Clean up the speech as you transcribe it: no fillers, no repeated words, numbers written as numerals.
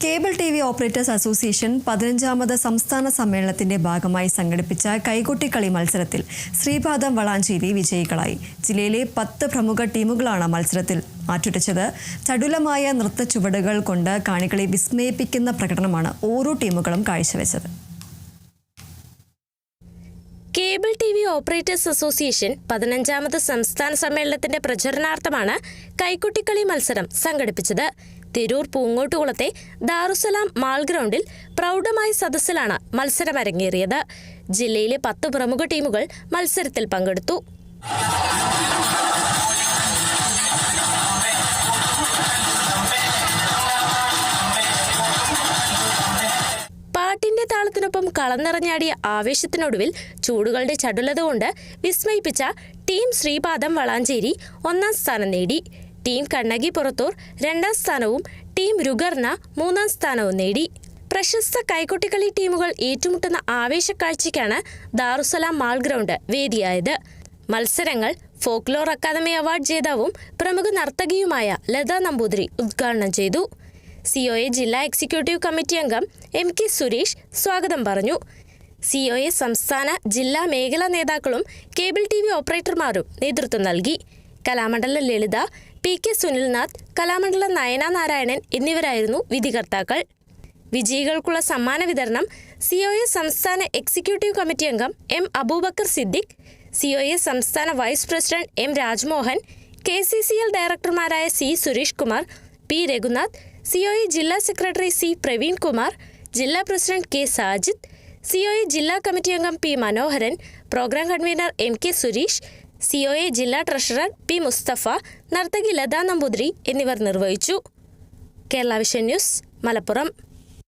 Cable TV. Operators association 15ാമത് സംസ്ഥാന സമ്മേളനത്തിന്റെ ഭാഗമായി സംഘടിപ്പിച്ച കൈകൊട്ടിക്കളി മത്സരത്തിൽ ശ്രീപാദം വളാഞ്ചേരി വിജയികളായി. ജില്ലയിലെ 10 പ്രമുഖ ടീമുകളാണ് മത്സരത്തിൽ മാറ്റുരച്ചത്. ചടുലമായ നൃത്ത ചുവടുകൾ കൊണ്ട് കാണികളെ വിസ്മയിപ്പിക്കുന്ന പ്രകടനമാണ് ഓരോ ടീമുകളും കാഴ്ചവെച്ചത്. Cable TV. ഓപ്പറേറ്റേഴ്സ് അസോസിയേഷൻ 15ാമത് സംസ്ഥാന സമ്മേളനത്തിന്റെ പ്രചരണാർത്ഥമാണ് കൈകൊട്ടിക്കളി മത്സരം സംഘടിപ്പിച്ചത്. തിരൂർ പൂങ്ങോട്ടുകുളത്തെ ദാറുസലാം മാൾ ഗ്രൗണ്ടിൽ പ്രൗഢമായ സദസ്സിലാണ് മത്സരം അരങ്ങേറിയത്. ജില്ലയിലെ 10 പ്രമുഖ ടീമുകൾ മത്സരത്തിൽ പങ്കെടുത്തു. പാട്ടിന്റെ താളത്തിനൊപ്പം കളം നിറഞ്ഞാടിയ ആവേശത്തിനൊടുവിൽ ചൂടുകളുടെ ചടുലത കൊണ്ട് വിസ്മയിപ്പിച്ച ടീം ശ്രീപാദം വളാഞ്ചേരി 1ാം സ്ഥാനം നേടി. ടീം കണ്ണകി പുറത്തൂർ 2ാം സ്ഥാനവും ടീം രുഗർന 3ാം സ്ഥാനവും നേടി. പ്രശസ്ത കൈകൊട്ടിക്കളി ടീമുകൾ ഏറ്റുമുട്ടുന്ന ആവേശക്കാഴ്ചയ്ക്കാണ് ദാറുസലാം മാൾ ഗ്രൗണ്ട് വേദിയായത്. മത്സരങ്ങൾ ഫോക്ലോർ അക്കാദമി അവാർഡ് ജേതാവും പ്രമുഖ നർത്തകിയുമായ ലതാ നമ്പൂതിരി ഉദ്ഘാടനം ചെയ്തു. COA ജില്ലാ എക്സിക്യൂട്ടീവ് കമ്മിറ്റി അംഗം MK സുരേഷ് സ്വാഗതം പറഞ്ഞു. COA സംസ്ഥാന ജില്ലാ മേഖലാ നേതാക്കളും കേബിൾ ടി.വി. ഓപ്പറേറ്റർമാരും നേതൃത്വം നൽകി. കലാമണ്ഡലം ലളിത, PK സുനിൽനാഥ്, കലാമണ്ഡലം നയന നാരായണൻ എന്നിവരായിരുന്നു വിധികർത്താക്കൾ. വിജയികൾക്കുള്ള സമ്മാന വിതരണം COA സംസ്ഥാന എക്സിക്യൂട്ടീവ് കമ്മിറ്റി അംഗം M അബൂബക്കർ സിദ്ദിഖ്, COA സംസ്ഥാന vice president M Rajmohan, KCCL ഡയറക്ടർമാരായ C Suresh Kumar, P Raghunath, COA ജില്ലാ സെക്രട്ടറി C പ്രവീൺ കുമാർ, ജില്ലാ പ്രസിഡന്റ് K സാജിദ്, COA ജില്ലാ കമ്മിറ്റി അംഗം P Manoharan, programme convener MK Suresh, COA ജില്ലാ ട്രഷറർ P മുസ്തഫ, നർത്തകി ലതാ നമ്പൂതിരി എന്നിവർ നിർവഹിച്ചു. Kerala vision news, Malappuram.